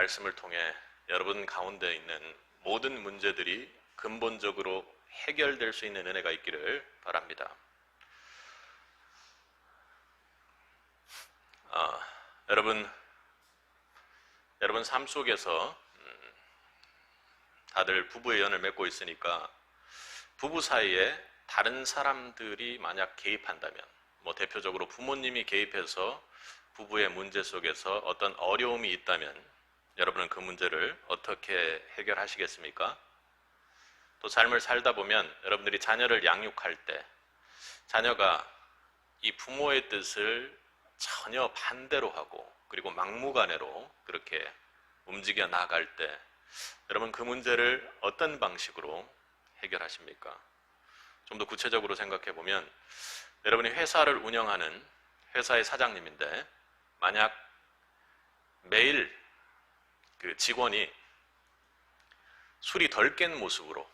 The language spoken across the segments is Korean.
말씀을 통해 여러분 가운데 있는 모든 문제들이 근본적으로 해결될 수 있는 은혜가 있기를 바랍니다. 여러분 삶 속에서 다들 부부의 연을 맺고 있으니까 부부 사이에 다른 사람들이 만약 개입한다면, 대표적으로 부모님이 개입해서 부부의 문제 속에서 어떤 어려움이 있다면 여러분은 그 문제를 어떻게 해결하시겠습니까? 또 삶을 살다 보면 여러분들이 자녀를 양육할 때 자녀가 이 부모의 뜻을 전혀 반대로 하고 그리고 막무가내로 그렇게 움직여 나갈 때 여러분 그 문제를 어떤 방식으로 해결하십니까? 좀 더 구체적으로 생각해 보면 여러분이 회사를 운영하는 회사의 사장님인데 만약 매일 그 직원이 술이 덜 깬 모습으로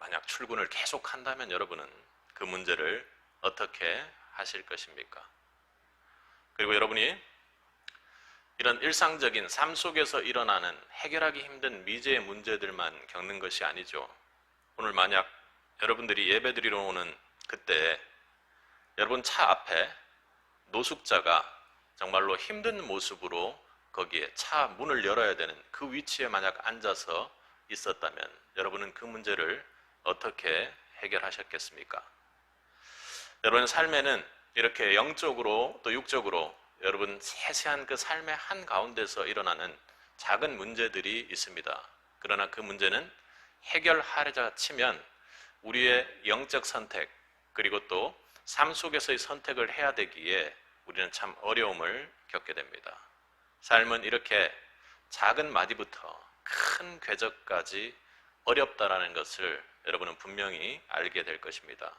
만약 출근을 계속 한다면 여러분은 그 문제를 어떻게 하실 것입니까? 그리고 여러분이 이런 일상적인 삶 속에서 일어나는 해결하기 힘든 미제의 문제들만 겪는 것이 아니죠. 오늘 만약 여러분들이 예배드리러 오는 그때 여러분 차 앞에 노숙자가 정말로 힘든 모습으로 거기에 차 문을 열어야 되는 그 위치에 만약 앉아서 있었다면 여러분은 그 문제를 어떻게 해결하셨겠습니까? 여러분 삶에는 이렇게 영적으로 또 육적으로 여러분 세세한 그 삶의 한가운데서 일어나는 작은 문제들이 있습니다. 그러나 그 문제는 해결하려자 치면 우리의 영적 선택 그리고 또 삶 속에서의 선택을 해야 되기에 우리는 참 어려움을 겪게 됩니다. 삶은 이렇게 작은 마디부터 큰 궤적까지 어렵다라는 것을 여러분은 분명히 알게 될 것입니다.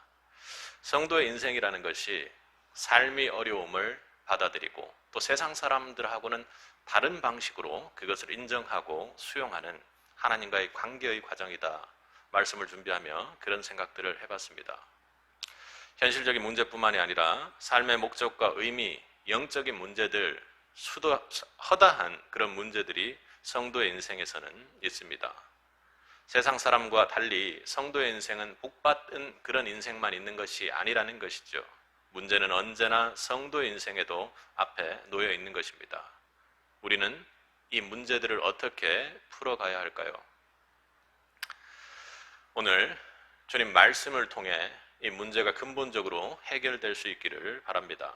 성도의 인생이라는 것이 삶의 어려움을 받아들이고 또 세상 사람들하고는 다른 방식으로 그것을 인정하고 수용하는 하나님과의 관계의 과정이다. 말씀을 준비하며 그런 생각들을 해봤습니다. 현실적인 문제뿐만이 아니라 삶의 목적과 의미, 영적인 문제들, 허다한 그런 문제들이 성도의 인생에서는 있습니다. 세상 사람과 달리 성도의 인생은 복받은 그런 인생만 있는 것이 아니라는 것이죠. 문제는 언제나 성도의 인생에도 앞에 놓여 있는 것입니다. 우리는 이 문제들을 어떻게 풀어가야 할까요? 오늘 주님 말씀을 통해 이 문제가 근본적으로 해결될 수 있기를 바랍니다.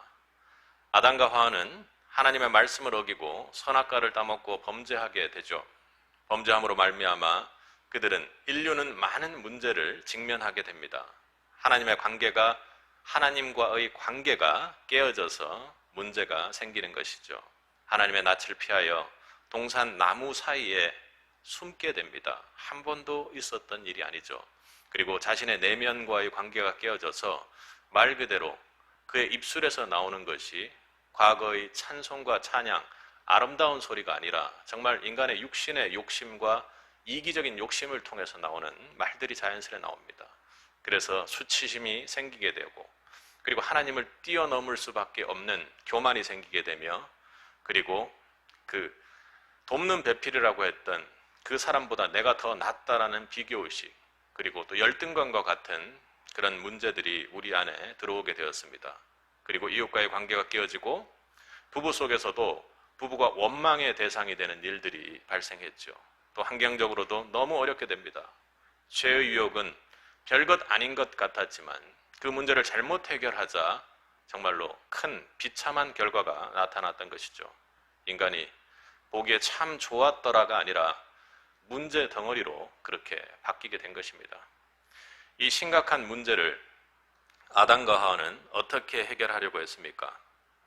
아담과 하와는 하나님의 말씀을 어기고 선악과를 따먹고 범죄하게 되죠. 범죄함으로 말미암아 인류는 많은 문제를 직면하게 됩니다. 하나님과의 관계가 깨어져서 문제가 생기는 것이죠. 하나님의 낯을 피하여 동산 나무 사이에 숨게 됩니다. 한 번도 있었던 일이 아니죠. 그리고 자신의 내면과의 관계가 깨어져서 말 그대로 그의 입술에서 나오는 것이 과거의 찬송과 찬양, 아름다운 소리가 아니라 정말 인간의 육신의 욕심과 이기적인 욕심을 통해서 나오는 말들이 자연스레 나옵니다. 그래서 수치심이 생기게 되고 그리고 하나님을 뛰어넘을 수밖에 없는 교만이 생기게 되며 그리고 그 돕는 배필이라고 했던 그 사람보다 내가 더 낫다라는 비교의식 그리고 또 열등감과 같은 그런 문제들이 우리 안에 들어오게 되었습니다. 그리고 이웃과의 관계가 깨어지고 부부 속에서도 부부가 원망의 대상이 되는 일들이 발생했죠. 또 환경적으로도 너무 어렵게 됩니다. 죄의 유혹은 별것 아닌 것 같았지만 그 문제를 잘못 해결하자 정말로 큰 비참한 결과가 나타났던 것이죠. 인간이 보기에 참 좋았더라가 아니라 문제 덩어리로 그렇게 바뀌게 된 것입니다. 이 심각한 문제를 아담과 하와는 어떻게 해결하려고 했습니까?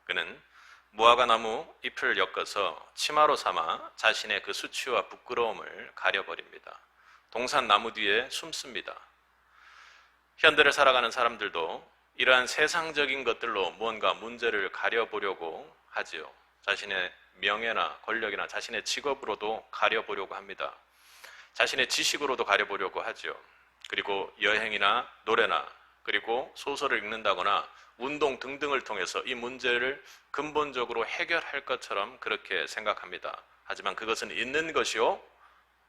그는 무화과 나무 잎을 엮어서 치마로 삼아 자신의 그 수치와 부끄러움을 가려버립니다. 동산 나무 뒤에 숨습니다. 현대를 살아가는 사람들도 이러한 세상적인 것들로 무언가 문제를 가려보려고 하지요. 자신의 명예나 권력이나 자신의 직업으로도 가려보려고 합니다. 자신의 지식으로도 가려보려고 하죠. 그리고 여행이나 노래나 그리고 소설을 읽는다거나 운동 등등을 통해서 이 문제를 근본적으로 해결할 것처럼 그렇게 생각합니다. 하지만 그것은 있는 것이요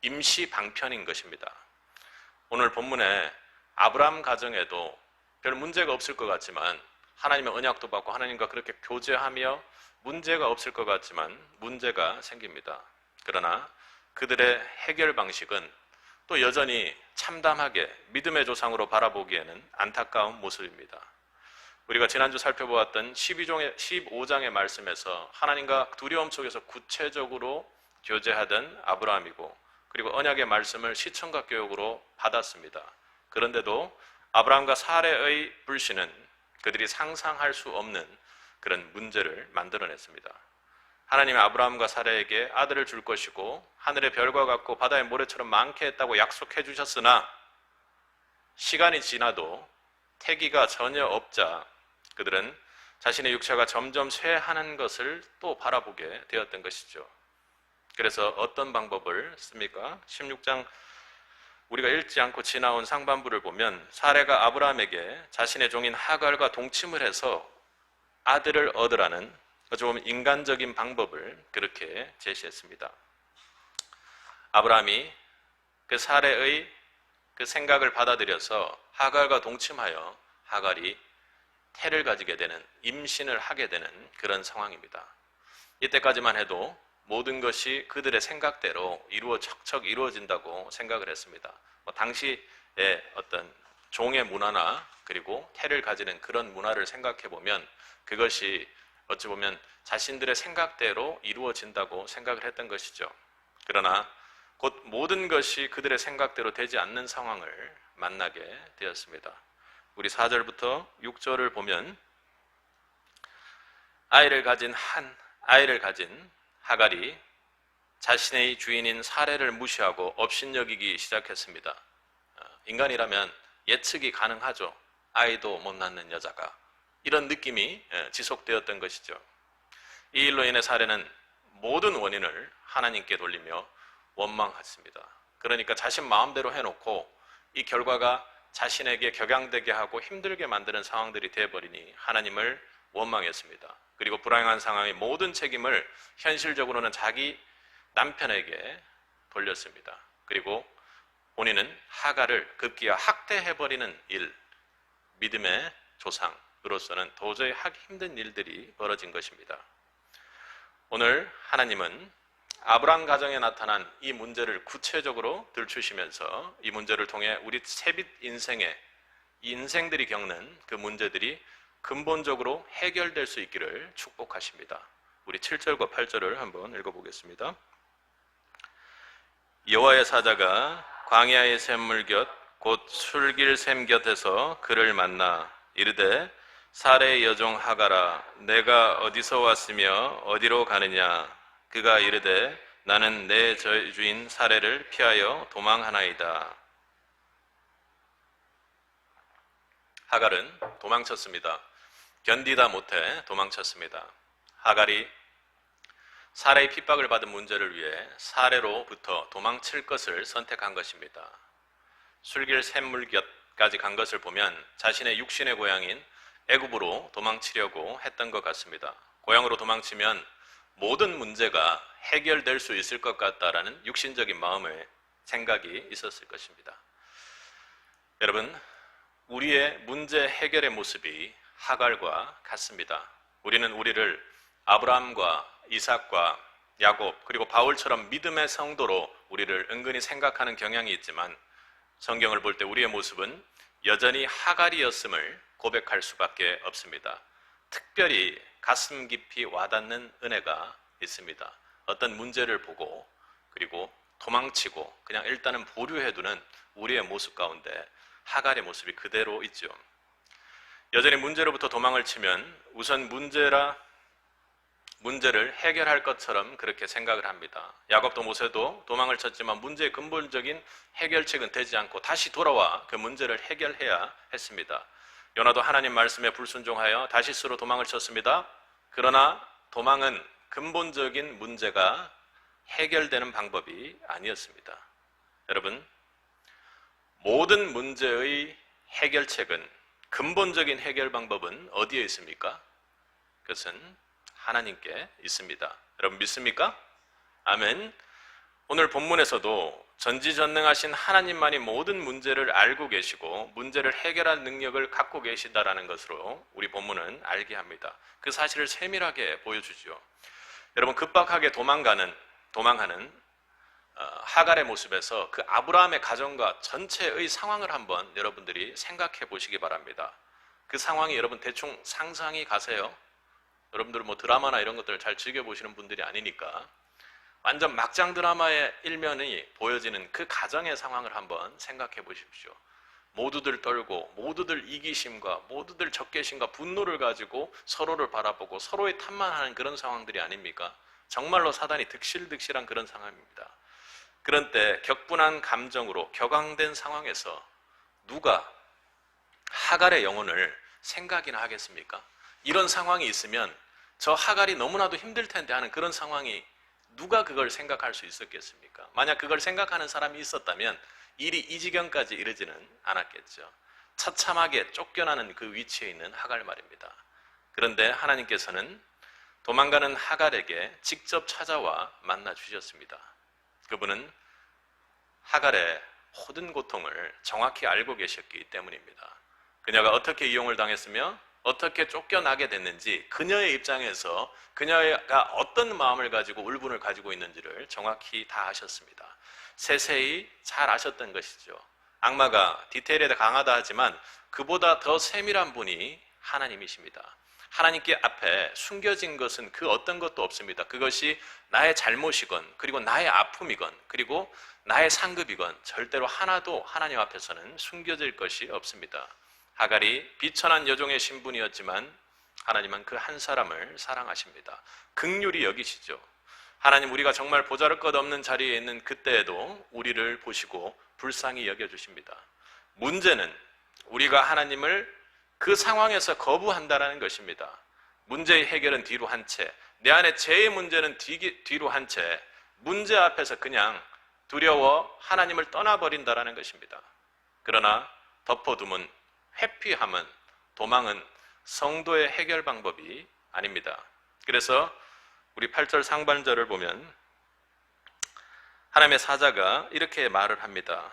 임시 방편인 것입니다. 오늘 본문에 아브라함 가정에도 별 문제가 없을 것 같지만 하나님의 언약도 받고 하나님과 그렇게 교제하며 문제가 없을 것 같지만 문제가 생깁니다. 그러나 그들의 해결 방식은 또 여전히 참담하게 믿음의 조상으로 바라보기에는 안타까운 모습입니다. 우리가 지난주 살펴보았던 15장의 말씀에서 하나님과 두려움 속에서 구체적으로 교제하던 아브라함이고 그리고 언약의 말씀을 시청각 교육으로 받았습니다. 그런데도 아브라함과 사레의 불신은 그들이 상상할 수 없는 그런 문제를 만들어냈습니다. 하나님이 아브라함과 사레에게 아들을 줄 것이고 하늘의 별과 같고 바다의 모래처럼 많게 했다고 약속해 주셨으나 시간이 지나도 태기가 전혀 없자 그들은 자신의 육체가 점점 쇠하는 것을 또 바라보게 되었던 것이죠. 그래서 어떤 방법을 씁니까? 16장 우리가 읽지 않고 지나온 상반부를 보면 사레가 아브라함에게 자신의 종인 하갈과 동침을 해서 아들을 얻으라는 좀 인간적인 방법을 그렇게 제시했습니다. 아브라함이 그 사레의 그 생각을 받아들여서 하갈과 동침하여 하갈이 태를 가지게 되는, 임신을 하게 되는 그런 상황입니다. 이때까지만 해도 모든 것이 그들의 생각대로 척척 이루어진다고 생각을 했습니다. 당시의 어떤 종의 문화나 그리고 태를 가지는 그런 문화를 생각해 보면 그것이 어찌 보면 자신들의 생각대로 이루어진다고 생각을 했던 것이죠. 그러나 곧 모든 것이 그들의 생각대로 되지 않는 상황을 만나게 되었습니다. 우리 4절부터 6절을 보면 아이를 가진 하갈이 자신의 주인인 사레를 무시하고 업신여기기 시작했습니다. 인간이라면 예측이 가능하죠. 아이도 못 낳는 여자가. 이런 느낌이 지속되었던 것이죠. 이 일로 인해 사레는 모든 원인을 하나님께 돌리며 원망했습니다. 그러니까 자신 마음대로 해놓고 이 결과가 자신에게 격양되게 하고 힘들게 만드는 상황들이 되어버리니 하나님을 원망했습니다. 그리고 불행한 상황의 모든 책임을 현실적으로는 자기 남편에게 돌렸습니다. 그리고 본인은 하갈을 급기야 학대해버리는 일, 믿음의 조상으로서는 도저히 하기 힘든 일들이 벌어진 것입니다. 오늘 하나님은 아브라함 가정에 나타난 이 문제를 구체적으로 들추시면서 이 문제를 통해 우리 세빛 인생들이 겪는 그 문제들이 근본적으로 해결될 수 있기를 축복하십니다. 우리 7절과 8절을 한번 읽어보겠습니다. 여호와의 사자가 광야의 샘물 곁 곧 술길 샘 곁에서 그를 만나 이르되 사레의 여종 하갈아 내가 어디서 왔으며 어디로 가느냐 그가 이르되 나는 내 주인 사레를 피하여 도망하나이다. 하갈은 도망쳤습니다. 견디다 못해 도망쳤습니다. 하갈이 사레의 핍박을 받은 문제를 위해 사레로부터 도망칠 것을 선택한 것입니다. 술길 샘물 곁까지 간 것을 보면 자신의 육신의 고향인 애굽으로 도망치려고 했던 것 같습니다. 고향으로 도망치면 모든 문제가 해결될 수 있을 것 같다라는 육신적인 마음의 생각이 있었을 것입니다. 여러분, 우리의 문제 해결의 모습이 하갈과 같습니다. 우리는 우리를 아브라함과 이삭과 야곱 그리고 바울처럼 믿음의 성도로 우리를 은근히 생각하는 경향이 있지만 성경을 볼 때 우리의 모습은 여전히 하갈이었음을 고백할 수밖에 없습니다. 특별히 가슴 깊이 와닿는 은혜가 있습니다. 어떤 문제를 보고 그리고 도망치고 그냥 일단은 보류해두는 우리의 모습 가운데 하갈의 모습이 그대로 있죠. 여전히 문제로부터 도망을 치면 우선 문제를 해결할 것처럼 그렇게 생각을 합니다. 야곱도 모세도 도망을 쳤지만 문제의 근본적인 해결책은 되지 않고 다시 돌아와 그 문제를 해결해야 했습니다. 요나도 하나님 말씀에 불순종하여 다시스로 도망을 쳤습니다. 그러나 도망은 근본적인 문제가 해결되는 방법이 아니었습니다. 여러분, 모든 문제의 해결책은 근본적인 해결 방법은 어디에 있습니까? 그것은 하나님께 있습니다. 여러분 믿습니까? 아멘. 오늘 본문에서도 전지전능하신 하나님만이 모든 문제를 알고 계시고 문제를 해결할 능력을 갖고 계시다라는 것으로 우리 본문은 알게 합니다. 그 사실을 세밀하게 보여주죠. 여러분, 급박하게 도망하는 하갈의 모습에서 그 아브라함의 가정과 전체의 상황을 한번 여러분들이 생각해 보시기 바랍니다. 그 상황이 여러분 대충 상상이 가세요? 여러분들은 뭐 드라마나 이런 것들을 잘 즐겨보시는 분들이 아니니까 완전 막장 드라마의 일면이 보여지는 그 가정의 상황을 한번 생각해 보십시오. 모두들 떨고 모두들 이기심과 모두들 적개심과 분노를 가지고 서로를 바라보고 서로의 탓만하는 그런 상황들이 아닙니까? 정말로 사단이 득실득실한 그런 상황입니다. 그런 때 격분한 감정으로 격앙된 상황에서 누가 하갈의 영혼을 생각이나 하겠습니까? 이런 상황이 있으면 저 하갈이 너무나도 힘들 텐데 하는 그런 상황이 누가 그걸 생각할 수 있었겠습니까? 만약 그걸 생각하는 사람이 있었다면 일이 이 지경까지 이르지는 않았겠죠. 처참하게 쫓겨나는 그 위치에 있는 하갈 말입니다. 그런데 하나님께서는 도망가는 하갈에게 직접 찾아와 만나 주셨습니다. 그분은 하갈의 모든 고통을 정확히 알고 계셨기 때문입니다. 그녀가 어떻게 이용을 당했으며 어떻게 쫓겨나게 됐는지, 그녀의 입장에서 그녀가 어떤 마음을 가지고 울분을 가지고 있는지를 정확히 다 아셨습니다. 세세히 잘 아셨던 것이죠. 악마가 디테일에 강하다 하지만 그보다 더 세밀한 분이 하나님이십니다. 하나님께 앞에 숨겨진 것은 그 어떤 것도 없습니다. 그것이 나의 잘못이건 그리고 나의 아픔이건 그리고 나의 상급이건 절대로 하나도 하나님 앞에서는 숨겨질 것이 없습니다. 하갈이 비천한 여종의 신분이었지만 하나님은 그 한 사람을 사랑하십니다. 긍휼히 여기시죠. 하나님, 우리가 정말 보잘것없는 자리에 있는 그때에도 우리를 보시고 불쌍히 여겨주십니다. 문제는 우리가 하나님을 그 상황에서 거부한다는 것입니다. 문제의 해결은 뒤로 한 채, 내 안에 죄의 문제는 뒤로 한 채, 문제 앞에서 그냥 두려워 하나님을 떠나버린다는 것입니다. 그러나 덮어둠은, 회피함은, 도망은 성도의 해결 방법이 아닙니다. 그래서 우리 8절 상반절을 보면 하나님의 사자가 이렇게 말을 합니다.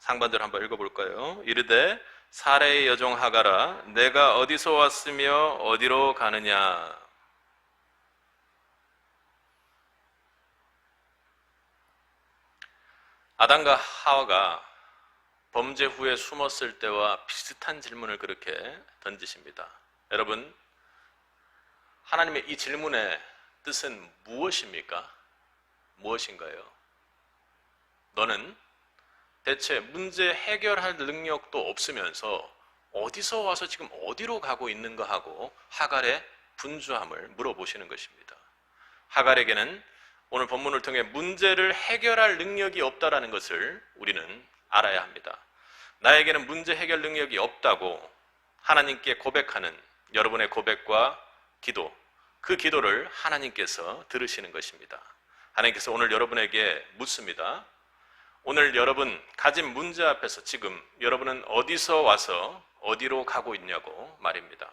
상반절 한번 읽어볼까요? 이르되 사레의 여종 하갈아, 내가 어디서 왔으며 어디로 가느냐? 아담과 하와가 범죄 후에 숨었을 때와 비슷한 질문을 그렇게 던지십니다. 여러분, 하나님의 이 질문의 뜻은 무엇입니까? 무엇인가요? 너는 대체 문제 해결할 능력도 없으면서 어디서 와서 지금 어디로 가고 있는가 하고 하갈의 분주함을 물어보시는 것입니다. 하갈에게는 오늘 본문을 통해 문제를 해결할 능력이 없다라는 것을 우리는 알아야 합니다. 나에게는 문제 해결 능력이 없다고 하나님께 고백하는 여러분의 고백과 기도, 그 기도를 하나님께서 들으시는 것입니다. 하나님께서 오늘 여러분에게 묻습니다. 오늘 여러분 가진 문제 앞에서 지금 여러분은 어디서 와서 어디로 가고 있냐고 말입니다.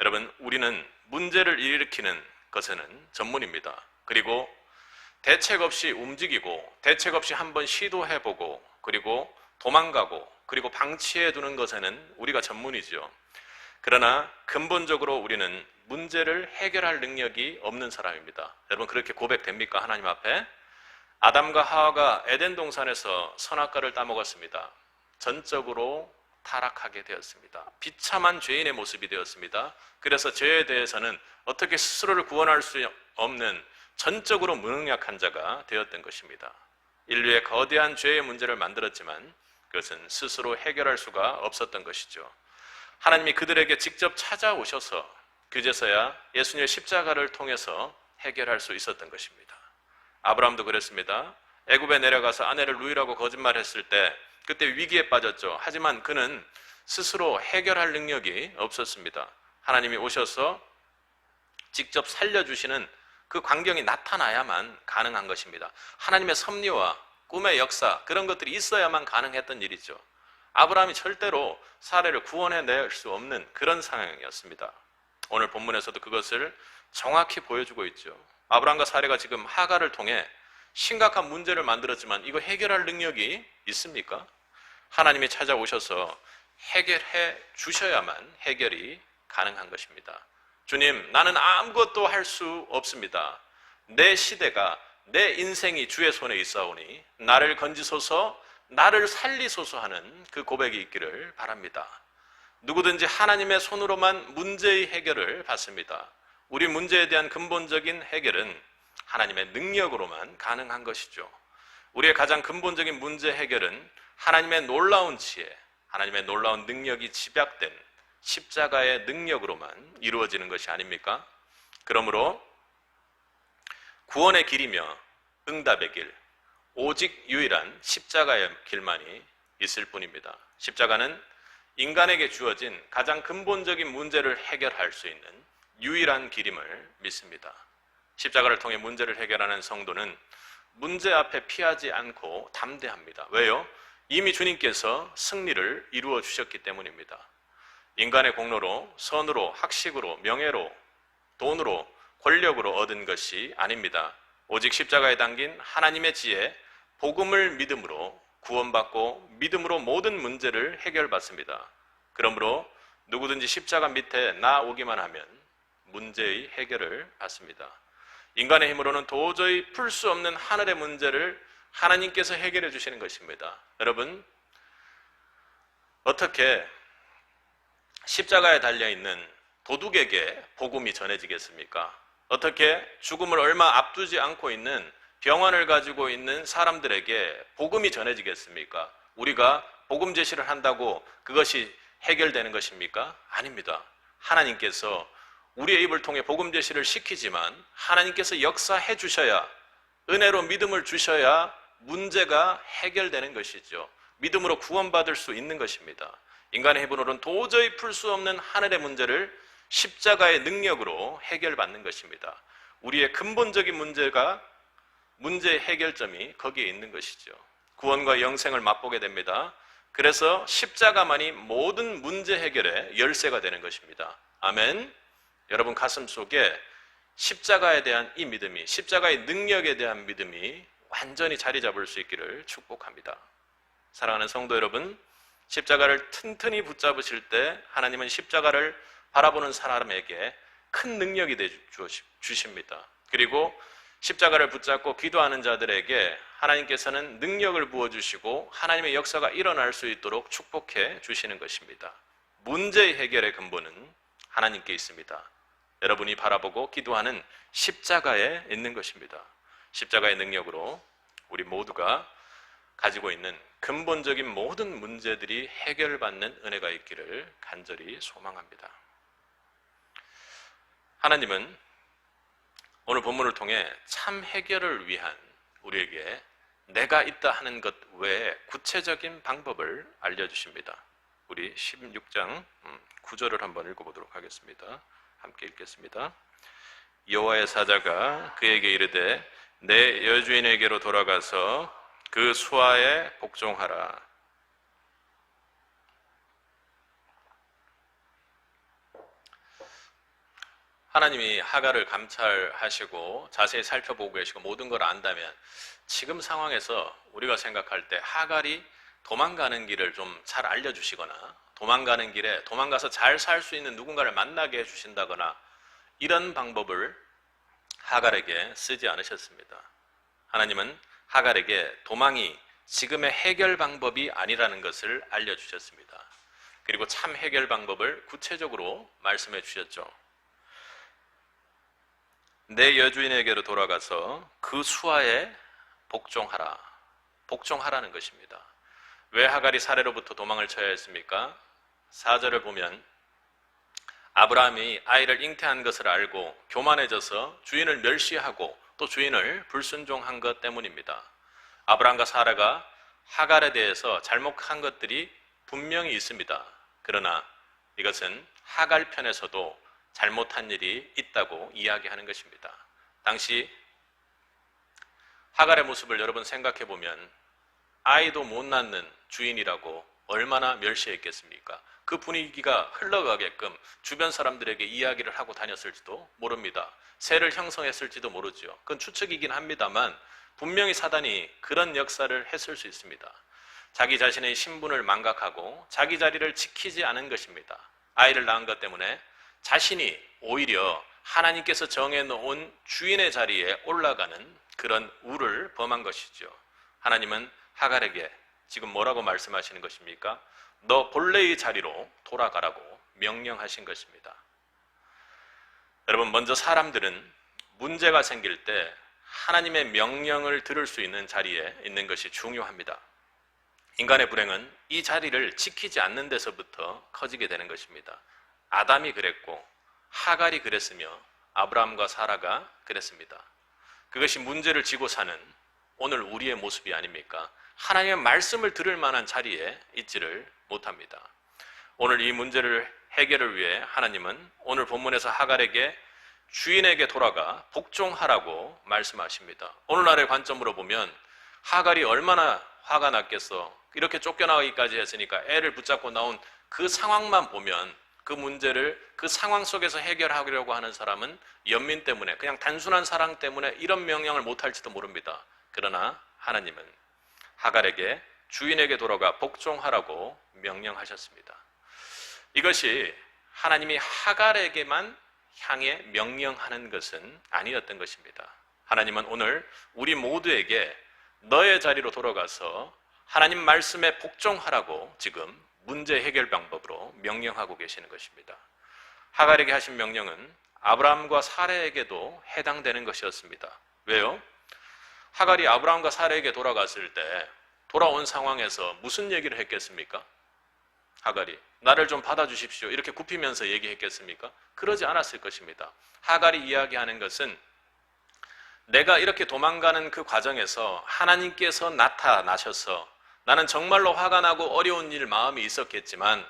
여러분, 우리는 문제를 일으키는 것에는 전문입니다. 그리고 대책 없이 움직이고 대책 없이 한번 시도해보고 그리고 도망가고 그리고 방치해 두는 것에는 우리가 전문이죠. 그러나 근본적으로 우리는 문제를 해결할 능력이 없는 사람입니다. 여러분, 그렇게 고백됩니까? 하나님 앞에? 아담과 하와가 에덴 동산에서 선악과를 따먹었습니다. 전적으로 타락하게 되었습니다. 비참한 죄인의 모습이 되었습니다. 그래서 죄에 대해서는 어떻게 스스로를 구원할 수 없는 전적으로 무능력한 자가 되었던 것입니다. 인류의 거대한 죄의 문제를 만들었지만 그것은 스스로 해결할 수가 없었던 것이죠. 하나님이 그들에게 직접 찾아오셔서 그제서야 예수님의 십자가를 통해서 해결할 수 있었던 것입니다. 아브라함도 그랬습니다. 애굽에 내려가서 아내를 누이라고 거짓말했을 때 그때 위기에 빠졌죠. 하지만 그는 스스로 해결할 능력이 없었습니다. 하나님이 오셔서 직접 살려주시는 그 광경이 나타나야만 가능한 것입니다. 하나님의 섭리와 꿈의 역사, 그런 것들이 있어야만 가능했던 일이죠. 아브라함이 절대로 사례를 구원해낼 수 없는 그런 상황이었습니다. 오늘 본문에서도 그것을 정확히 보여주고 있죠. 아브라함과 사례가 지금 하갈을 통해 심각한 문제를 만들었지만 이거 해결할 능력이 있습니까? 하나님이 찾아오셔서 해결해 주셔야만 해결이 가능한 것입니다. 주님, 나는 아무것도 할 수 없습니다. 내 시대가, 내 인생이 주의 손에 있사오니 나를 건지소서, 나를 살리소서 하는 그 고백이 있기를 바랍니다. 누구든지 하나님의 손으로만 문제의 해결을 받습니다. 우리 문제에 대한 근본적인 해결은 하나님의 능력으로만 가능한 것이죠. 우리의 가장 근본적인 문제 해결은 하나님의 놀라운 지혜, 하나님의 놀라운 능력이 집약된 십자가의 능력으로만 이루어지는 것이 아닙니까? 그러므로 구원의 길이며 응답의 길, 오직 유일한 십자가의 길만이 있을 뿐입니다. 십자가는 인간에게 주어진 가장 근본적인 문제를 해결할 수 있는 유일한 길임을 믿습니다. 십자가를 통해 문제를 해결하는 성도는 문제 앞에 피하지 않고 담대합니다. 왜요? 이미 주님께서 승리를 이루어 주셨기 때문입니다. 인간의 공로로, 선으로, 학식으로, 명예로, 돈으로, 권력으로 얻은 것이 아닙니다. 오직 십자가에 담긴 하나님의 지혜, 복음을 믿음으로 구원받고 믿음으로 모든 문제를 해결받습니다. 그러므로 누구든지 십자가 밑에 나오기만 하면 문제의 해결을 받습니다. 인간의 힘으로는 도저히 풀 수 없는 하늘의 문제를 하나님께서 해결해 주시는 것입니다. 여러분, 어떻게 십자가에 달려있는 도둑에게 복음이 전해지겠습니까? 어떻게 죽음을 얼마 앞두지 않고 있는 병환을 가지고 있는 사람들에게 복음이 전해지겠습니까? 우리가 복음 제시를 한다고 그것이 해결되는 것입니까? 아닙니다. 하나님께서 우리의 입을 통해 복음 제시를 시키지만 하나님께서 역사해 주셔야, 은혜로 믿음을 주셔야 문제가 해결되는 것이죠. 믿음으로 구원받을 수 있는 것입니다. 인간의 힘으로는 도저히 풀 수 없는 하늘의 문제를 십자가의 능력으로 해결받는 것입니다. 우리의 근본적인 문제의 해결점이 거기에 있는 것이죠. 구원과 영생을 맛보게 됩니다. 그래서 십자가만이 모든 문제 해결의 열쇠가 되는 것입니다. 아멘. 여러분 가슴 속에 십자가에 대한 이 믿음이, 십자가의 능력에 대한 믿음이 완전히 자리 잡을 수 있기를 축복합니다. 사랑하는 성도 여러분, 십자가를 튼튼히 붙잡으실 때 하나님은 십자가를 바라보는 사람에게 큰 능력이 주십니다. 그리고 십자가를 붙잡고 기도하는 자들에게 하나님께서는 능력을 부어주시고 하나님의 역사가 일어날 수 있도록 축복해 주시는 것입니다. 문제의 해결의 근본은 하나님께 있습니다. 여러분이 바라보고 기도하는 십자가에 있는 것입니다. 십자가의 능력으로 우리 모두가 가지고 있는 근본적인 모든 문제들이 해결받는 은혜가 있기를 간절히 소망합니다. 하나님은 오늘 본문을 통해 참 해결을 위한 우리에게 내가 있다 하는 것 외에 구체적인 방법을 알려주십니다. 우리 16장 9절을 한번 읽어보도록 하겠습니다. 함께 읽겠습니다. 여호와의 사자가 그에게 이르되 내 여주인에게로 돌아가서 그 수하에 복종하라. 하나님이 하갈을 감찰하시고 자세히 살펴보고 계시고 모든 걸 안다면 지금 상황에서 우리가 생각할 때 하갈이 도망가는 길을 좀 잘 알려주시거나 도망가는 길에 도망가서 잘 살 수 있는 누군가를 만나게 해주신다거나 이런 방법을 하갈에게 쓰지 않으셨습니다. 하나님은 하갈에게 도망이 지금의 해결 방법이 아니라는 것을 알려주셨습니다. 그리고 참 해결 방법을 구체적으로 말씀해 주셨죠. 내 여주인에게로 돌아가서 그 수하에 복종하라. 복종하라는 것입니다. 왜 하갈이 사례로부터 도망을 쳐야 했습니까? 4절을 보면 아브라함이 아이를 잉태한 것을 알고 교만해져서 주인을 멸시하고 또 주인을 불순종한 것 때문입니다. 아브라함과 사라가 하갈에 대해서 잘못한 것들이 분명히 있습니다. 그러나 이것은 하갈 편에서도 잘못한 일이 있다고 이야기하는 것입니다. 당시 하갈의 모습을 여러분 생각해 보면 아이도 못 낳는 주인이라고 얼마나 멸시했겠습니까? 그 분위기가 흘러가게끔 주변 사람들에게 이야기를 하고 다녔을지도 모릅니다. 세를 형성했을지도 모르죠. 그건 추측이긴 합니다만 분명히 사단이 그런 역사를 했을 수 있습니다. 자기 자신의 신분을 망각하고 자기 자리를 지키지 않은 것입니다. 아이를 낳은 것 때문에 자신이 오히려 하나님께서 정해놓은 주인의 자리에 올라가는 그런 우를 범한 것이죠. 하나님은 하갈에게 지금 뭐라고 말씀하시는 것입니까? 너 본래의 자리로 돌아가라고 명령하신 것입니다. 여러분, 먼저 사람들은 문제가 생길 때 하나님의 명령을 들을 수 있는 자리에 있는 것이 중요합니다. 인간의 불행은 이 자리를 지키지 않는 데서부터 커지게 되는 것입니다. 아담이 그랬고 하갈이 그랬으며 아브라함과 사라가 그랬습니다. 그것이 문제를 지고 사는 오늘 우리의 모습이 아닙니까? 하나님의 말씀을 들을 만한 자리에 있지를 못합니다. 오늘 이 문제를 해결을 위해 하나님은 오늘 본문에서 하갈에게 주인에게 돌아가 복종하라고 말씀하십니다. 오늘날의 관점으로 보면 하갈이 얼마나 화가 났겠어. 이렇게 쫓겨나기까지 했으니까 애를 붙잡고 나온 그 상황만 보면 그 문제를 그 상황 속에서 해결하려고 하는 사람은 연민 때문에, 그냥 단순한 사랑 때문에 이런 명령을 못할지도 모릅니다. 그러나 하나님은 하갈에게 주인에게 돌아가 복종하라고 명령하셨습니다. 이것이 하나님이 하갈에게만 향해 명령하는 것은 아니었던 것입니다. 하나님은 오늘 우리 모두에게 너의 자리로 돌아가서 하나님 말씀에 복종하라고 지금 문제 해결 방법으로 명령하고 계시는 것입니다. 하갈에게 하신 명령은 아브라함과 사라에게도 해당되는 것이었습니다. 왜요? 하갈이 아브라함과 사라에게 돌아갔을 때 돌아온 상황에서 무슨 얘기를 했겠습니까? 하갈이 나를 좀 받아주십시오 이렇게 굽히면서 얘기했겠습니까? 그러지 않았을 것입니다. 하갈이 이야기하는 것은 내가 이렇게 도망가는 그 과정에서 하나님께서 나타나셔서 나는 정말로 화가 나고 어려운 일 마음이 있었겠지만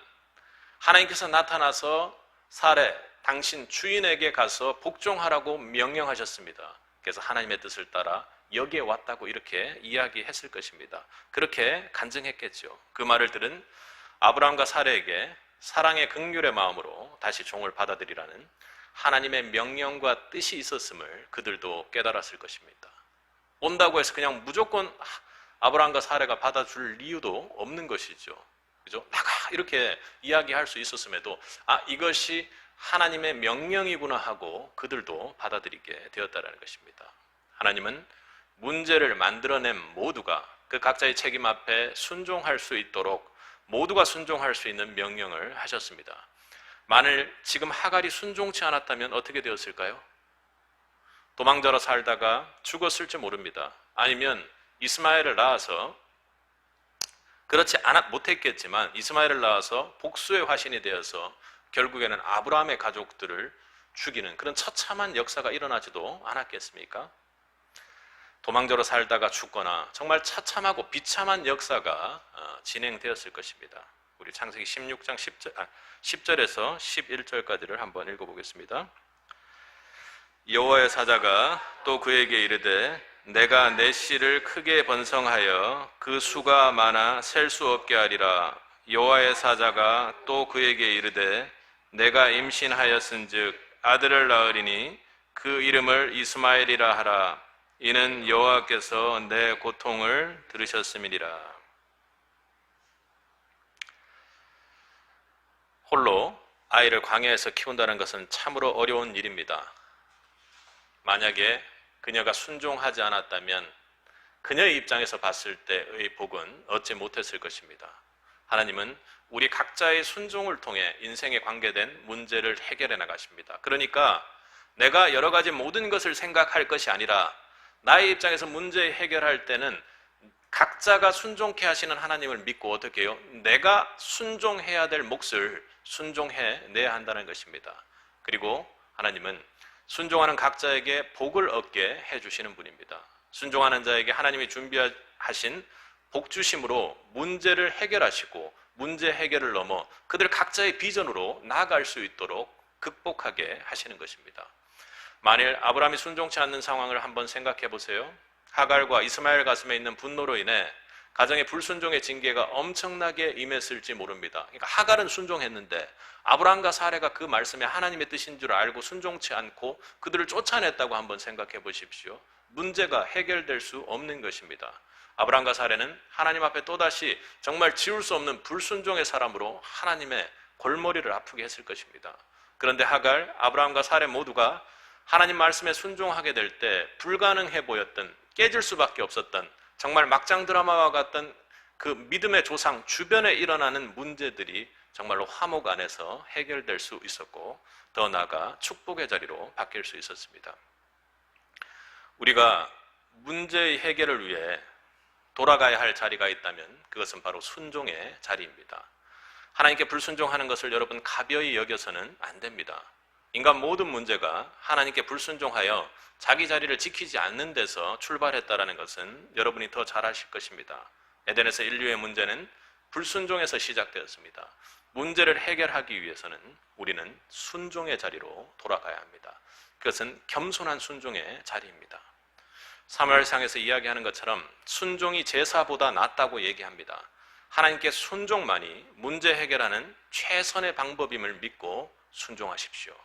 하나님께서 나타나서 사레 당신 주인에게 가서 복종하라고 명령하셨습니다. 그래서 하나님의 뜻을 따라 여기에 왔다고 이렇게 이야기했을 것입니다. 그렇게 간증했겠죠. 그 말을 들은 아브라함과 사레에게 사랑의 긍휼의 마음으로 다시 종을 받아들이라는 하나님의 명령과 뜻이 있었음을 그들도 깨달았을 것입니다. 온다고 해서 그냥 무조건 아브라함과 사레가 받아줄 이유도 없는 것이죠. 그죠? 나가 이렇게 이야기할 수 있었음에도 이것이 하나님의 명령이구나 하고 그들도 받아들이게 되었다는 것입니다. 하나님은 문제를 만들어낸 모두가 그 각자의 책임 앞에 순종할 수 있도록 모두가 순종할 수 있는 명령을 하셨습니다. 만일 지금 하갈이 순종치 않았다면 어떻게 되었을까요? 도망자로 살다가 죽었을지 모릅니다. 아니면 이스마엘을 낳아서 그렇지 못했겠지만 이스마엘을 낳아서 복수의 화신이 되어서 결국에는 아브라함의 가족들을 죽이는 그런 처참한 역사가 일어나지도 않았겠습니까? 도망자로 살다가 죽거나 정말 처참하고 비참한 역사가 진행되었을 것입니다. 우리 창세기 16장 10절에서 11절까지를 한번 읽어보겠습니다. 여호와의 사자가 또 그에게 이르되 내가 내 씨를 크게 번성하여 그 수가 많아 셀 수 없게 하리라. 여호와의 사자가 또 그에게 이르되 내가 임신하였은즉 아들을 낳으리니 그 이름을 이스마엘이라 하라. 이는 여호와께서 내 고통을 들으셨음이니라. 홀로 아이를 광야에서 키운다는 것은 참으로 어려운 일입니다. 만약에 그녀가 순종하지 않았다면 그녀의 입장에서 봤을 때의 복은 얻지 못했을 것입니다. 하나님은 우리 각자의 순종을 통해 인생에 관계된 문제를 해결해 나가십니다. 그러니까 내가 여러 가지 모든 것을 생각할 것이 아니라 나의 입장에서 문제 해결할 때는 각자가 순종케 하시는 하나님을 믿고 어떻게 해요? 내가 순종해야 될 몫을 순종해내야 한다는 것입니다. 그리고 하나님은 순종하는 각자에게 복을 얻게 해주시는 분입니다. 순종하는 자에게 하나님이 준비하신 복주심으로 문제를 해결하시고 문제 해결을 넘어 그들 각자의 비전으로 나아갈 수 있도록 극복하게 하시는 것입니다. 만일 아브라함이 순종치 않는 상황을 한번 생각해 보세요. 하갈과 이스마엘 가슴에 있는 분노로 인해 가정의 불순종의 징계가 엄청나게 임했을지 모릅니다. 그러니까 하갈은 순종했는데 아브라함과 사레가 그 말씀에 하나님의 뜻인 줄 알고 순종치 않고 그들을 쫓아냈다고 한번 생각해 보십시오. 문제가 해결될 수 없는 것입니다. 아브라함과 사레는 하나님 앞에 또다시 정말 지울 수 없는 불순종의 사람으로 하나님의 골머리를 아프게 했을 것입니다. 그런데 하갈, 아브라함과 사레 모두가 하나님 말씀에 순종하게 될 때 불가능해 보였던, 깨질 수밖에 없었던, 정말 막장 드라마와 같던 그 믿음의 조상 주변에 일어나는 문제들이 정말로 화목 안에서 해결될 수 있었고, 더 나아가 축복의 자리로 바뀔 수 있었습니다. 우리가 문제의 해결을 위해 돌아가야 할 자리가 있다면 그것은 바로 순종의 자리입니다. 하나님께 불순종하는 것을 여러분 가벼이 여겨서는 안 됩니다. 인간 모든 문제가 하나님께 불순종하여 자기 자리를 지키지 않는 데서 출발했다는 것은 여러분이 더 잘 아실 것입니다. 에덴에서 인류의 문제는 불순종에서 시작되었습니다. 문제를 해결하기 위해서는 우리는 순종의 자리로 돌아가야 합니다. 그것은 겸손한 순종의 자리입니다. 사무엘상에서 이야기하는 것처럼 순종이 제사보다 낫다고 얘기합니다. 하나님께 순종만이 문제 해결하는 최선의 방법임을 믿고 순종하십시오.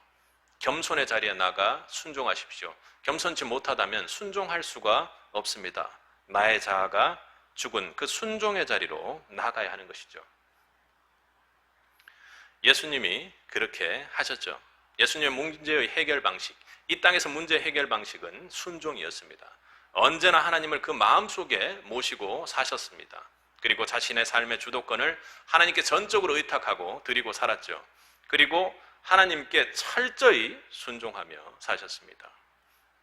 겸손의 자리에 나가 순종하십시오. 겸손치 못하다면 순종할 수가 없습니다. 나의 자아가 죽은 그 순종의 자리로 나가야 하는 것이죠. 예수님이 그렇게 하셨죠. 예수님의 문제의 해결 방식, 이 땅에서 문제 해결 방식은 순종이었습니다. 언제나 하나님을 그 마음속에 모시고 사셨습니다. 그리고 자신의 삶의 주도권을 하나님께 전적으로 의탁하고 드리고 살았죠. 그리고 하나님께 철저히 순종하며 사셨습니다.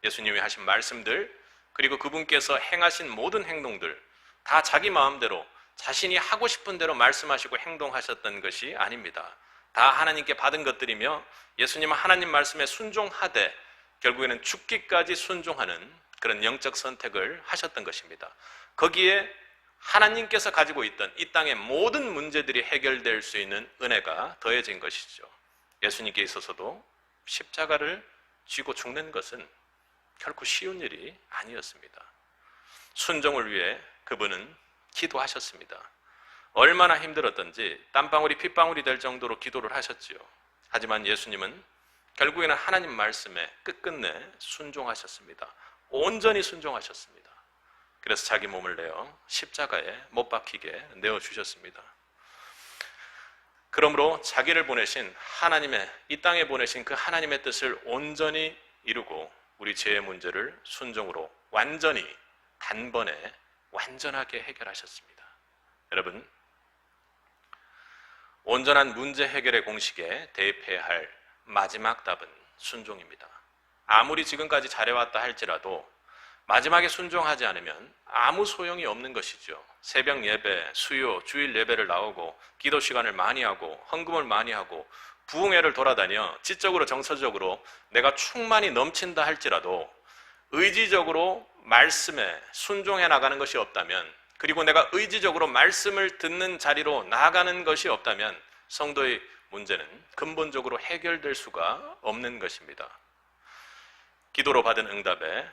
예수님이 하신 말씀들, 그리고 그분께서 행하신 모든 행동들 다 자기 마음대로 자신이 하고 싶은 대로 말씀하시고 행동하셨던 것이 아닙니다. 다 하나님께 받은 것들이며 예수님은 하나님 말씀에 순종하되 결국에는 죽기까지 순종하는 그런 영적 선택을 하셨던 것입니다. 거기에 하나님께서 가지고 있던 이 땅의 모든 문제들이 해결될 수 있는 은혜가 더해진 것이죠. 예수님께 있어서도 십자가를 쥐고 죽는 것은 결코 쉬운 일이 아니었습니다. 순종을 위해 그분은 기도하셨습니다. 얼마나 힘들었던지 땀방울이 핏방울이 될 정도로 기도를 하셨지요. 하지만 예수님은 결국에는 하나님 말씀에 끝끝내 순종하셨습니다. 온전히 순종하셨습니다. 그래서 자기 몸을 내어 십자가에 못 박히게 내어주셨습니다. 그러므로 자기를 보내신 하나님의, 이 땅에 보내신 그 하나님의 뜻을 온전히 이루고 우리 죄의 문제를 순종으로 완전히 단번에 완전하게 해결하셨습니다. 여러분, 온전한 문제 해결의 공식에 대입해야 할 마지막 답은 순종입니다. 아무리 지금까지 잘해왔다 할지라도 마지막에 순종하지 않으면 아무 소용이 없는 것이죠. 새벽 예배, 수요, 주일 예배를 나오고 기도 시간을 많이 하고 헌금을 많이 하고 부흥회를 돌아다녀 지적으로 정서적으로 내가 충만히 넘친다 할지라도 의지적으로 말씀에 순종해 나가는 것이 없다면, 그리고 내가 의지적으로 말씀을 듣는 자리로 나아가는 것이 없다면 성도의 문제는 근본적으로 해결될 수가 없는 것입니다. 기도로 받은 응답에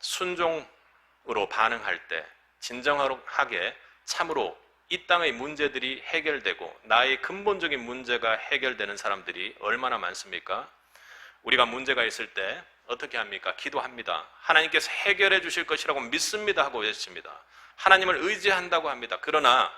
순종으로 반응할 때 진정하게 참으로 이 땅의 문제들이 해결되고 나의 근본적인 문제가 해결되는 사람들이 얼마나 많습니까? 우리가 문제가 있을 때 어떻게 합니까? 기도합니다. 하나님께서 해결해 주실 것이라고 믿습니다 하고 외칩니다. 하나님을 의지한다고 합니다. 그러나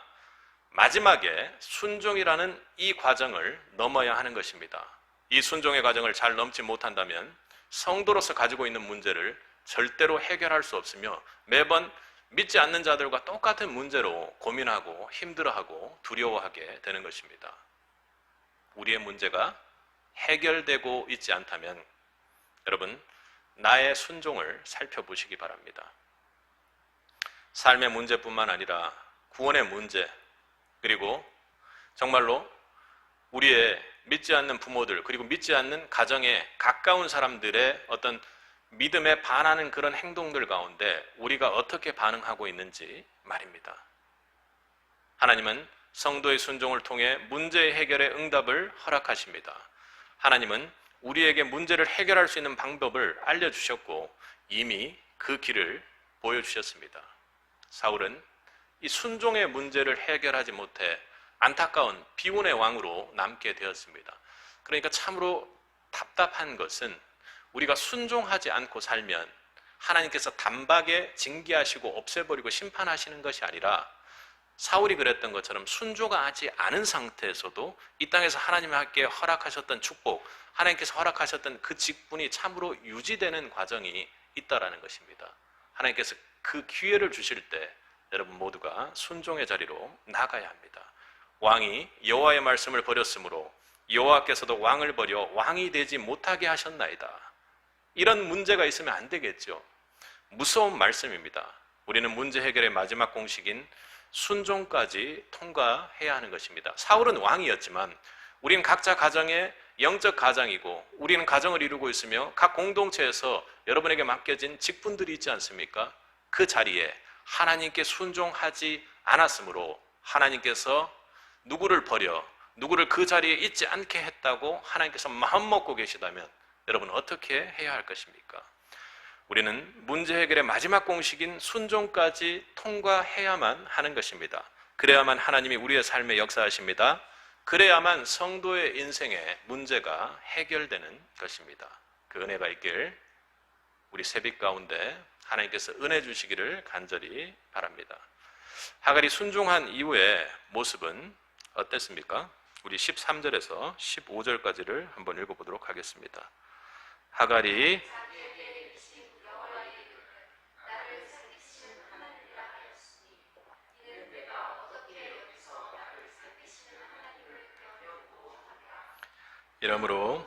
마지막에 순종이라는 이 과정을 넘어야 하는 것입니다. 이 순종의 과정을 잘 넘지 못한다면 성도로서 가지고 있는 문제를 절대로 해결할 수 없으며 매번 믿지 않는 자들과 똑같은 문제로 고민하고 힘들어하고 두려워하게 되는 것입니다. 우리의 문제가 해결되고 있지 않다면 여러분, 나의 순종을 살펴보시기 바랍니다. 삶의 문제뿐만 아니라 구원의 문제, 그리고 정말로 우리의 믿지 않는 부모들, 그리고 믿지 않는 가정에 가까운 사람들의 어떤 믿음에 반하는 그런 행동들 가운데 우리가 어떻게 반응하고 있는지 말입니다. 하나님은 성도의 순종을 통해 문제 해결의 응답을 허락하십니다. 하나님은 우리에게 문제를 해결할 수 있는 방법을 알려주셨고 이미 그 길을 보여주셨습니다. 사울은 이 순종의 문제를 해결하지 못해 안타까운 비운의 왕으로 남게 되었습니다. 그러니까 참으로 답답한 것은 우리가 순종하지 않고 살면 하나님께서 단박에 징계하시고 없애버리고 심판하시는 것이 아니라 사울이 그랬던 것처럼 순종하지 않은 상태에서도 이 땅에서 하나님께 허락하셨던 축복, 하나님께서 허락하셨던 그 직분이 참으로 유지되는 과정이 있다라는 것입니다. 하나님께서 그 기회를 주실 때 여러분 모두가 순종의 자리로 나가야 합니다. 왕이 여호와의 말씀을 버렸으므로 여호와께서도 왕을 버려 왕이 되지 못하게 하셨나이다. 이런 문제가 있으면 안 되겠죠. 무서운 말씀입니다. 우리는 문제 해결의 마지막 공식인 순종까지 통과해야 하는 것입니다. 사울은 왕이었지만 우리는 각자 가정의 영적 가장이고 우리는 가정을 이루고 있으며 각 공동체에서 여러분에게 맡겨진 직분들이 있지 않습니까? 그 자리에 하나님께 순종하지 않았으므로 하나님께서 누구를 버려 누구를 그 자리에 있지 않게 했다고 하나님께서 마음먹고 계시다면 여러분 어떻게 해야 할 것입니까? 우리는 문제 해결의 마지막 공식인 순종까지 통과해야만 하는 것입니다. 그래야만 하나님이 우리의 삶에 역사하십니다. 그래야만 성도의 인생의 문제가 해결되는 것입니다. 그 은혜가 있길 우리 세빛 가운데 하나님께서 은혜 주시기를 간절히 바랍니다. 하갈이 순종한 이후의 모습은 어땠습니까? 우리 13절에서 15절까지를 한번 읽어보도록 하겠습니다. 하갈이 이러므로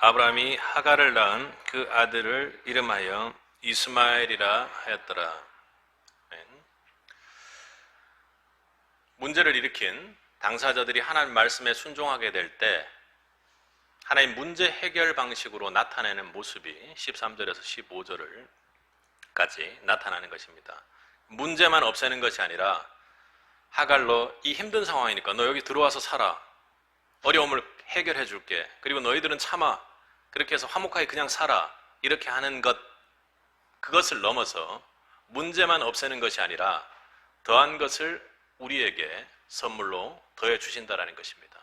아브라함이 하갈을 낳은 그 아들을 이름하여 이스마엘이라 하였더라. 문제를 일으킨 당사자들이 하나님 말씀에 순종하게 될 때 하나님 문제 해결 방식으로 나타내는 모습이 13절에서 15절까지 나타나는 것입니다. 문제만 없애는 것이 아니라 하갈로 이 힘든 상황이니까 너 여기 들어와서 살아. 어려움을 해결해 줄게. 그리고 너희들은 참아. 그렇게 해서 화목하게 그냥 살아. 이렇게 하는 것, 그것을 넘어서 문제만 없애는 것이 아니라 더한 것을 우리에게 선물로 더해 주신다라는 것입니다.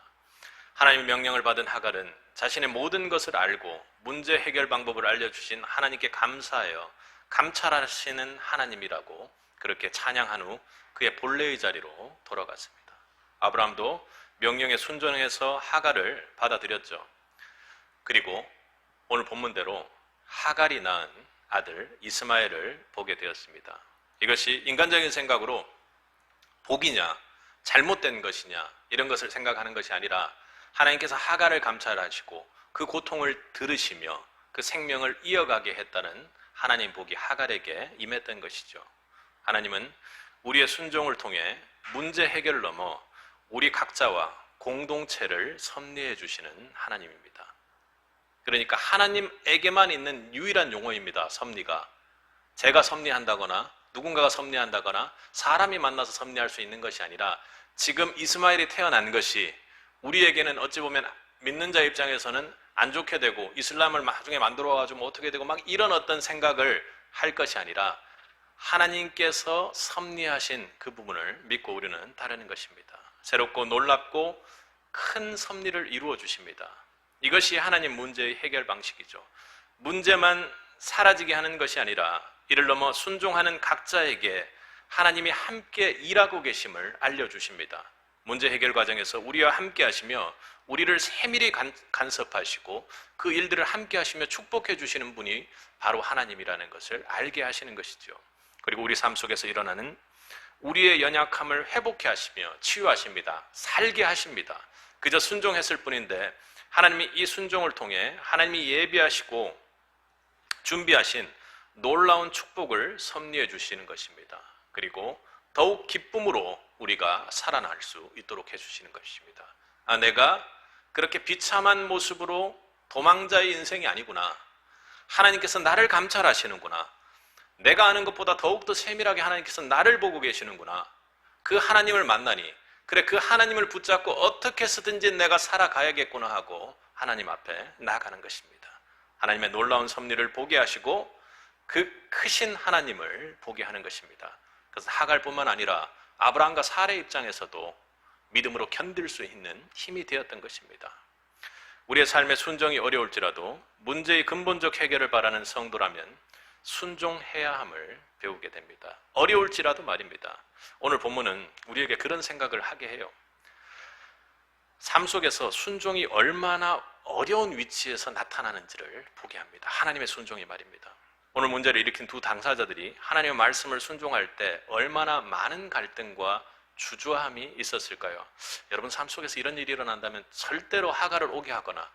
하나님의 명령을 받은 하갈은 자신의 모든 것을 알고 문제 해결 방법을 알려주신 하나님께 감사하여 감찰하시는 하나님이라고 그렇게 찬양한 후 그의 본래의 자리로 돌아갔습니다. 아브라함도 명령에 순종해서 하갈을 받아들였죠. 그리고 오늘 본문대로 하갈이 낳은 아들 이스마엘을 보게 되었습니다. 이것이 인간적인 생각으로 복이냐 잘못된 것이냐 이런 것을 생각하는 것이 아니라 하나님께서 하갈을 감찰하시고 그 고통을 들으시며 그 생명을 이어가게 했다는 하나님 복이 하갈에게 임했던 것이죠. 하나님은 우리의 순종을 통해 문제 해결을 넘어 우리 각자와 공동체를 섭리해 주시는 하나님입니다. 그러니까 하나님에게만 있는 유일한 용어입니다. 섭리가. 제가 섭리한다거나 누군가가 섭리한다거나 사람이 만나서 섭리할 수 있는 것이 아니라 지금 이스마엘이 태어난 것이 우리에게는 어찌 보면 믿는 자 입장에서는 안 좋게 되고 이슬람을 나중에 만들어가지고 어떻게 되고 막 이런 어떤 생각을 할 것이 아니라 하나님께서 섭리하신 그 부분을 믿고 우리는 따르는 것입니다. 새롭고 놀랍고 큰 섭리를 이루어 주십니다. 이것이 하나님 문제의 해결 방식이죠. 문제만 사라지게 하는 것이 아니라 이를 넘어 순종하는 각자에게 하나님이 함께 일하고 계심을 알려주십니다. 문제 해결 과정에서 우리와 함께 하시며 우리를 세밀히 간섭하시고 그 일들을 함께 하시며 축복해 주시는 분이 바로 하나님이라는 것을 알게 하시는 것이죠. 그리고 우리 삶 속에서 일어나는 우리의 연약함을 회복해 하시며 치유하십니다. 살게 하십니다. 그저 순종했을 뿐인데 하나님이 이 순종을 통해 하나님이 예비하시고 준비하신 놀라운 축복을 섭리해 주시는 것입니다. 그리고 더욱 기쁨으로 우리가 살아날 수 있도록 해주시는 것입니다. 내가 그렇게 비참한 모습으로 도망자의 인생이 아니구나. 하나님께서 나를 감찰하시는구나. 내가 아는 것보다 더욱더 세밀하게 하나님께서 나를 보고 계시는구나. 그 하나님을 만나니 그래, 그 하나님을 붙잡고 어떻게 해서든지 내가 살아가야겠구나 하고 하나님 앞에 나아가는 것입니다. 하나님의 놀라운 섭리를 보게 하시고 그 크신 하나님을 보게 하는 것입니다. 그래서 하갈뿐만 아니라 아브라함과 사레 입장에서도 믿음으로 견딜 수 있는 힘이 되었던 것입니다. 우리의 삶의 순종이 어려울지라도 문제의 근본적 해결을 바라는 성도라면 순종해야 함을 배우게 됩니다. 어려울지라도 말입니다. 오늘 본문은 우리에게 그런 생각을 하게 해요. 삶 속에서 순종이 얼마나 어려운 위치에서 나타나는지를 보게 합니다. 하나님의 순종이 말입니다. 오늘 문제를 일으킨 두 당사자들이 하나님의 말씀을 순종할 때 얼마나 많은 갈등과 주저함이 있었을까요? 여러분 삶 속에서 이런 일이 일어난다면 절대로 하갈을 오게 하거나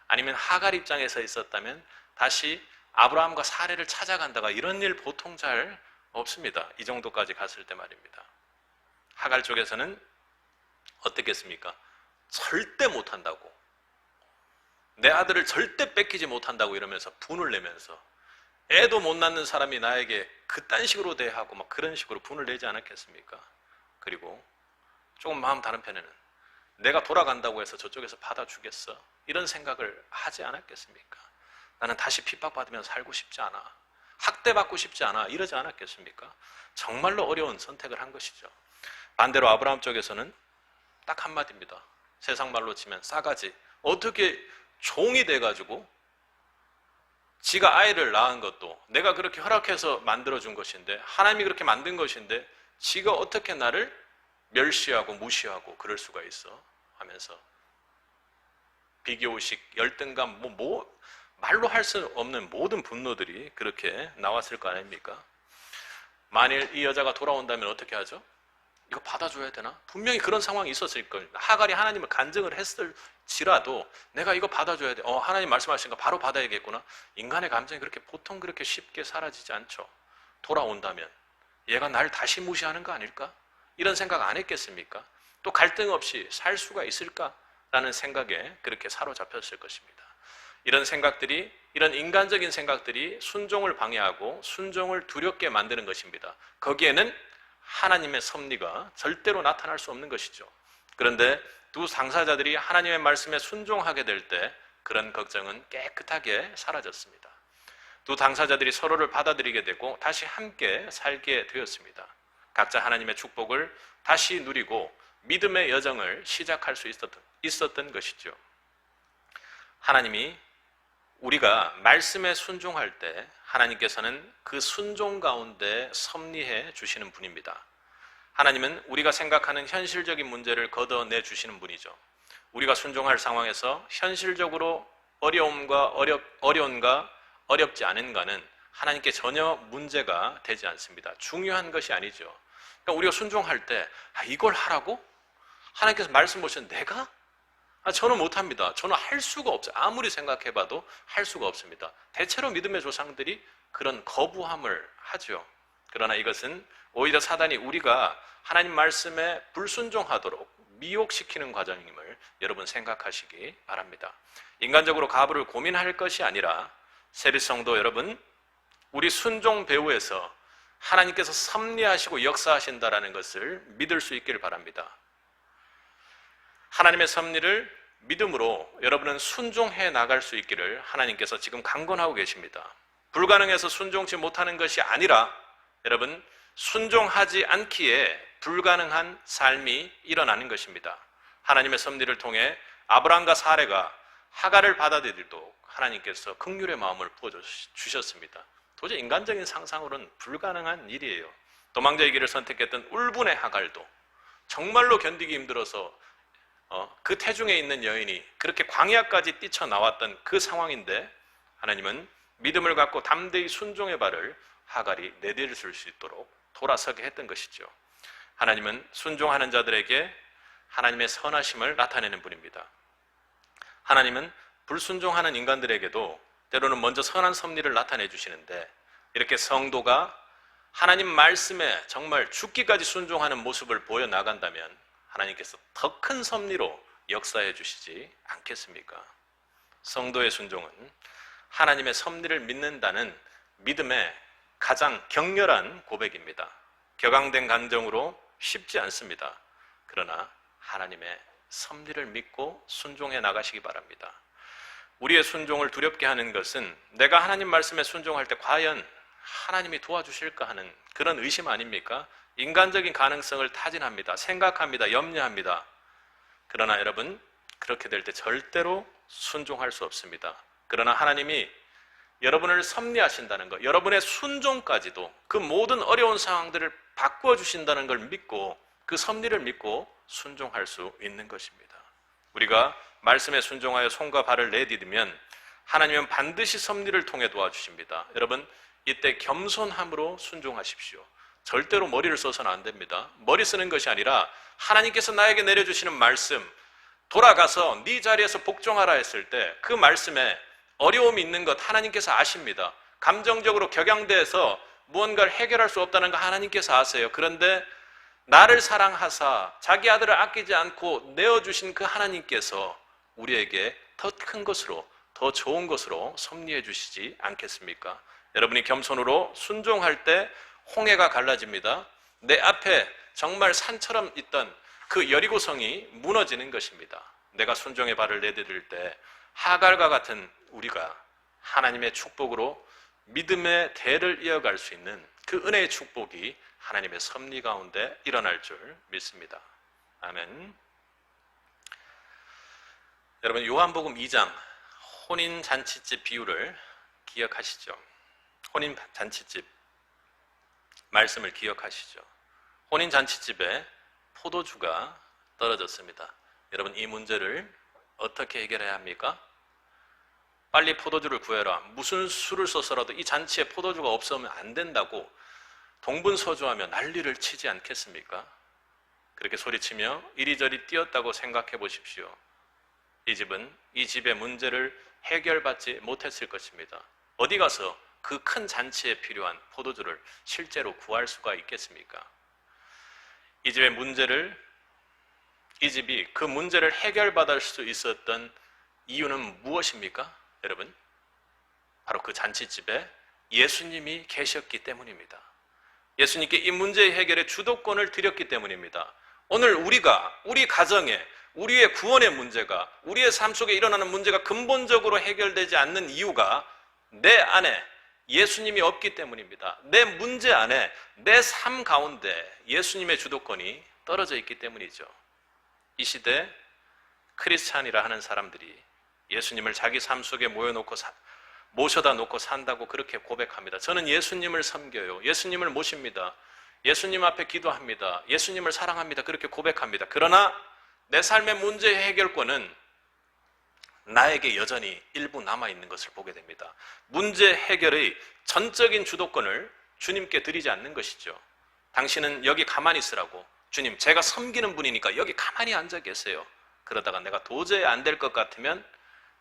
아니면 하갈 입장에서 있었다면 다시 아브라함과 사레를 찾아간다가 이런 일 보통 잘 없습니다. 이 정도까지 갔을 때 말입니다. 하갈 쪽에서는 어떻겠습니까? 절대 못한다고, 내 아들을 절대 뺏기지 못한다고 이러면서 분을 내면서 애도 못 낳는 사람이 나에게 그딴 식으로 대하고 막 그런 식으로 분을 내지 않았겠습니까? 그리고 조금 마음 다른 편에는 내가 돌아간다고 해서 저쪽에서 받아주겠어? 이런 생각을 하지 않았겠습니까? 나는 다시 핍박받으면서 살고 싶지 않아, 학대받고 싶지 않아, 이러지 않았겠습니까? 정말로 어려운 선택을 한 것이죠. 반대로 아브라함 쪽에서는 딱 한마디입니다. 세상 말로 치면 싸가지. 어떻게 종이 돼가지고 지가 아이를 낳은 것도 내가 그렇게 허락해서 만들어준 것인데, 하나님이 그렇게 만든 것인데 지가 어떻게 나를 멸시하고 무시하고 그럴 수가 있어? 하면서 비교의식, 열등감, 말로 할 수 없는 모든 분노들이 그렇게 나왔을 거 아닙니까? 만일 이 여자가 돌아온다면 어떻게 하죠? 이거 받아줘야 되나? 분명히 그런 상황이 있었을 겁니다. 하갈이 하나님을 간증을 했을지라도 내가 이거 받아줘야 돼. 하나님 말씀하시니까 바로 받아야겠구나. 인간의 감정이 그렇게 보통 그렇게 쉽게 사라지지 않죠. 돌아온다면 얘가 날 다시 무시하는 거 아닐까? 이런 생각 안 했겠습니까? 또 갈등 없이 살 수가 있을까라는 생각에 그렇게 사로잡혔을 것입니다. 이런 생각들이, 이런 인간적인 생각들이 순종을 방해하고 순종을 두렵게 만드는 것입니다. 거기에는 하나님의 섭리가 절대로 나타날 수 없는 것이죠. 그런데 두 당사자들이 하나님의 말씀에 순종하게 될 때 그런 걱정은 깨끗하게 사라졌습니다. 두 당사자들이 서로를 받아들이게 되고 다시 함께 살게 되었습니다. 각자 하나님의 축복을 다시 누리고 믿음의 여정을 시작할 수 있었던 것이죠. 하나님이 우리가 말씀에 순종할 때 하나님께서는 그 순종 가운데 섭리해 주시는 분입니다. 하나님은 우리가 생각하는 현실적인 문제를 걷어내 주시는 분이죠. 우리가 순종할 상황에서 현실적으로 어려움과 어렵지 않은가는 하나님께 전혀 문제가 되지 않습니다. 중요한 것이 아니죠. 그러니까 우리가 순종할 때 이걸 하라고? 하나님께서 말씀 보시면 내가? 저는 못합니다. 저는 할 수가 없어요. 아무리 생각해봐도 할 수가 없습니다. 대체로 믿음의 조상들이 그런 거부함을 하죠. 그러나 이것은 오히려 사단이 우리가 하나님 말씀에 불순종하도록 미혹시키는 과정임을 여러분 생각하시기 바랍니다. 인간적으로 가부를 고민할 것이 아니라 세리성도 여러분, 우리 순종 배후에서 하나님께서 섭리하시고 역사하신다라는 것을 믿을 수 있기를 바랍니다. 하나님의 섭리를 믿음으로 여러분은 순종해 나갈 수 있기를 하나님께서 지금 강권하고 계십니다. 불가능해서 순종치 못하는 것이 아니라 여러분, 순종하지 않기에 불가능한 삶이 일어나는 것입니다. 하나님의 섭리를 통해 아브라함과 사레가 하갈을 받아들이도록 하나님께서 긍휼의 마음을 부어주셨습니다. 도저히 인간적인 상상으로는 불가능한 일이에요. 도망자의 길을 선택했던 울분의 하갈도 정말로 견디기 힘들어서 그 태중에 있는 여인이 그렇게 광야까지 뛰쳐나왔던 그 상황인데 하나님은 믿음을 갖고 담대히 순종의 발을 하갈이 내디딜 수 있도록 돌아서게 했던 것이죠. 하나님은 순종하는 자들에게 하나님의 선하심을 나타내는 분입니다. 하나님은 불순종하는 인간들에게도 때로는 먼저 선한 섭리를 나타내 주시는데, 이렇게 성도가 하나님 말씀에 정말 죽기까지 순종하는 모습을 보여나간다면 하나님께서 더 큰 섭리로 역사해 주시지 않겠습니까? 성도의 순종은 하나님의 섭리를 믿는다는 믿음의 가장 격렬한 고백입니다. 격앙된 감정으로 쉽지 않습니다. 그러나 하나님의 섭리를 믿고 순종해 나가시기 바랍니다. 우리의 순종을 두렵게 하는 것은 내가 하나님 말씀에 순종할 때 과연 하나님이 도와주실까 하는 그런 의심 아닙니까? 인간적인 가능성을 타진합니다. 생각합니다. 염려합니다. 그러나 여러분, 그렇게 될 때 절대로 순종할 수 없습니다. 그러나 하나님이 여러분을 섭리하신다는 것, 여러분의 순종까지도 그 모든 어려운 상황들을 바꾸어 주신다는 걸 믿고 그 섭리를 믿고 순종할 수 있는 것입니다. 우리가 말씀에 순종하여 손과 발을 내디디면 하나님은 반드시 섭리를 통해 도와주십니다. 여러분, 이때 겸손함으로 순종하십시오. 절대로 머리를 써서는 안 됩니다. 머리 쓰는 것이 아니라 하나님께서 나에게 내려주시는 말씀, 돌아가서 네 자리에서 복종하라 했을 때 그 말씀에 어려움이 있는 것 하나님께서 아십니다. 감정적으로 격양돼서 무언가를 해결할 수 없다는 거 하나님께서 아세요. 그런데 나를 사랑하사 자기 아들을 아끼지 않고 내어주신 그 하나님께서 우리에게 더 큰 것으로, 더 좋은 것으로 섭리해 주시지 않겠습니까? 여러분이 겸손으로 순종할 때 홍해가 갈라집니다. 내 앞에 정말 산처럼 있던 그 여리고성이 무너지는 것입니다. 내가 순종의 발을 내디딜 때 하갈과 같은 우리가 하나님의 축복으로 믿음의 대를 이어갈 수 있는 그 은혜의 축복이 하나님의 섭리 가운데 일어날 줄 믿습니다. 아멘. 여러분, 요한복음 2장 혼인잔치집 비유를 기억하시죠? 혼인잔치집 말씀을 기억하시죠? 혼인잔치집에 포도주가 떨어졌습니다. 여러분, 이 문제를 어떻게 해결해야 합니까? 빨리 포도주를 구해라. 무슨 수를 써서라도 이 잔치에 포도주가 없으면 안 된다고 동분서주하며 난리를 치지 않겠습니까? 그렇게 소리치며 이리저리 뛰었다고 생각해 보십시오. 이 집은 이 집의 문제를 해결받지 못했을 것입니다. 어디 가서 그 큰 잔치에 필요한 포도주를 실제로 구할 수가 있겠습니까? 이 집의 문제를, 이 집이 그 문제를 해결받을 수 있었던 이유는 무엇입니까? 여러분, 바로 그 잔치집에 예수님이 계셨기 때문입니다. 예수님께 이 문제 해결의 주도권을 드렸기 때문입니다. 오늘 우리가, 우리 가정에, 우리의 구원의 문제가, 우리의 삶 속에 일어나는 문제가 근본적으로 해결되지 않는 이유가 내 안에 예수님이 없기 때문입니다. 내 문제 안에, 내 삶 가운데 예수님의 주도권이 떨어져 있기 때문이죠. 이 시대 크리스찬이라 하는 사람들이 예수님을 자기 삶 속에 모셔다 놓고 산다고 그렇게 고백합니다. 저는 예수님을 섬겨요. 예수님을 모십니다. 예수님 앞에 기도합니다. 예수님을 사랑합니다. 그렇게 고백합니다. 그러나 내 삶의 문제 해결권은 나에게 여전히 일부 남아있는 것을 보게 됩니다. 문제 해결의 전적인 주도권을 주님께 드리지 않는 것이죠. 당신은 여기 가만히 있으라고. 주님, 제가 섬기는 분이니까 여기 가만히 앉아 계세요. 그러다가 내가 도저히 안 될 것 같으면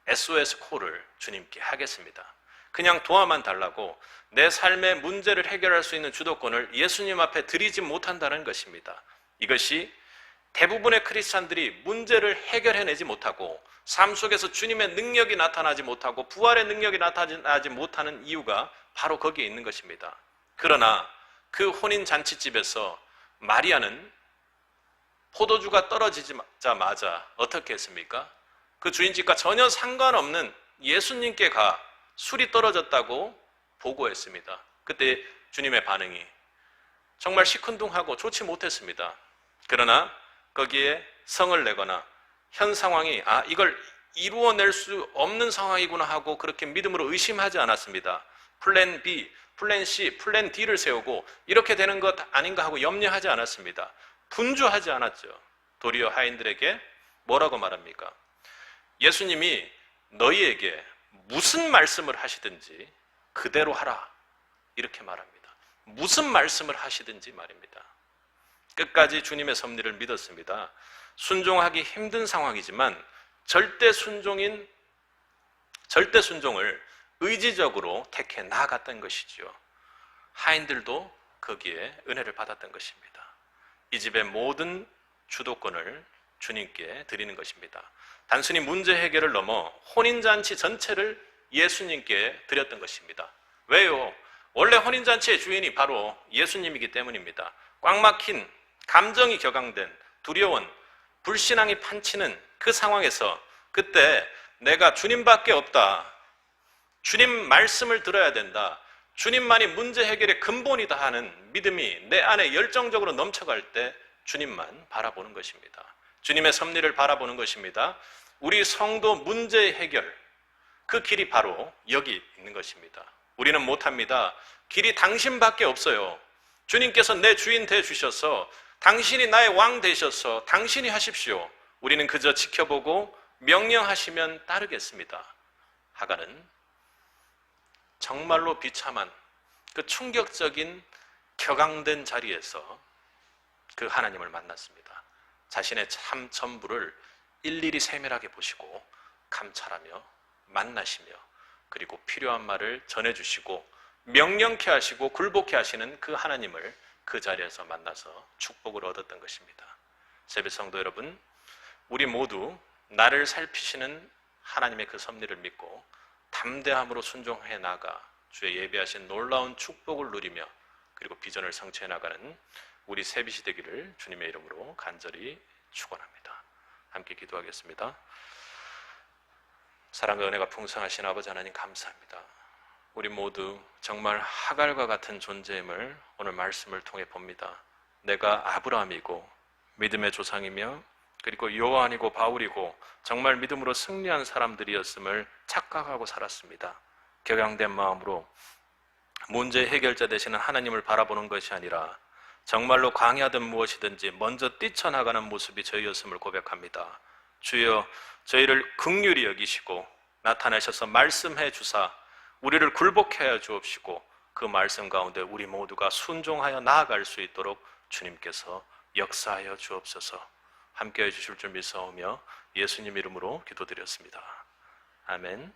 SOS 콜을 주님께 하겠습니다. 그냥 도와만 달라고 내 삶의 문제를 해결할 수 있는 주도권을 예수님 앞에 드리지 못한다는 것입니다. 이것이 대부분의 크리스찬들이 문제를 해결해내지 못하고 삶 속에서 주님의 능력이 나타나지 못하고 부활의 능력이 나타나지 못하는 이유가 바로 거기에 있는 것입니다. 그러나 그 혼인잔치집에서 마리아는 포도주가 떨어지자마자 어떻게 했습니까? 그 주인집과 전혀 상관없는 예수님께 가 술이 떨어졌다고 보고했습니다. 그때 주님의 반응이 정말 시큰둥하고 좋지 못했습니다. 그러나 거기에 성을 내거나 현 상황이 이걸 이루어낼 수 없는 상황이구나 하고 그렇게 믿음으로 의심하지 않았습니다. 플랜 B, 플랜 C, 플랜 D를 세우고 이렇게 되는 것 아닌가 하고 염려하지 않았습니다. 분주하지 않았죠. 도리어 하인들에게 뭐라고 말합니까? 예수님이 너희에게 무슨 말씀을 하시든지 그대로 하라. 이렇게 말합니다. 무슨 말씀을 하시든지 말입니다. 끝까지 주님의 섭리를 믿었습니다. 순종하기 힘든 상황이지만 절대 순종을 의지적으로 택해 나아갔던 것이지요. 하인들도 거기에 은혜를 받았던 것입니다. 이 집의 모든 주도권을 주님께 드리는 것입니다. 단순히 문제 해결을 넘어 혼인잔치 전체를 예수님께 드렸던 것입니다. 왜요? 원래 혼인잔치의 주인이 바로 예수님이기 때문입니다. 꽉 막힌 감정이 격앙된 두려운 불신앙이 판치는 그 상황에서 그때 내가 주님밖에 없다, 주님 말씀을 들어야 된다, 주님만이 문제 해결의 근본이다 하는 믿음이 내 안에 열정적으로 넘쳐갈 때 주님만 바라보는 것입니다. 주님의 섭리를 바라보는 것입니다. 우리 성도 문제 해결, 그 길이 바로 여기 있는 것입니다. 우리는 못합니다. 길이 당신밖에 없어요. 주님께서 내 주인 되주셔서 당신이 나의 왕 되셔서 당신이 하십시오. 우리는 그저 지켜보고 명령하시면 따르겠습니다. 하가는 정말로 비참한 그 충격적인 격앙된 자리에서 그 하나님을 만났습니다. 자신의 참 전부를 일일이 세밀하게 보시고 감찰하며 만나시며 그리고 필요한 말을 전해주시고 명령케 하시고 굴복케 하시는 그 하나님을 그 자리에서 만나서 축복을 얻었던 것입니다. 세배 성도 여러분, 우리 모두 나를 살피시는 하나님의 그 섭리를 믿고 담대함으로 순종해 나가 주의 예비하신 놀라운 축복을 누리며 그리고 비전을 성취해 나가는 우리 세빛이 되기를 주님의 이름으로 간절히 축원합니다. 함께 기도하겠습니다. 사랑과 은혜가 풍성하신 아버지 하나님 감사합니다. 우리 모두 정말 하갈과 같은 존재임을 오늘 말씀을 통해 봅니다. 내가 아브라함이고 믿음의 조상이며 그리고 요한이고 바울이고 정말 믿음으로 승리한 사람들이었음을 착각하고 살았습니다. 격양된 마음으로 문제 해결자 되시는 하나님을 바라보는 것이 아니라 정말로 강야든 무엇이든지 먼저 뛰쳐나가는 모습이 저희였음을 고백합니다. 주여, 저희를 긍휼히 여기시고 나타나셔서 말씀해 주사 우리를 굴복해 하여 주옵시고 그 말씀 가운데 우리 모두가 순종하여 나아갈 수 있도록 주님께서 역사하여 주옵소서. 함께해 주실 줄 믿사오며 예수님 이름으로 기도드렸습니다. 아멘.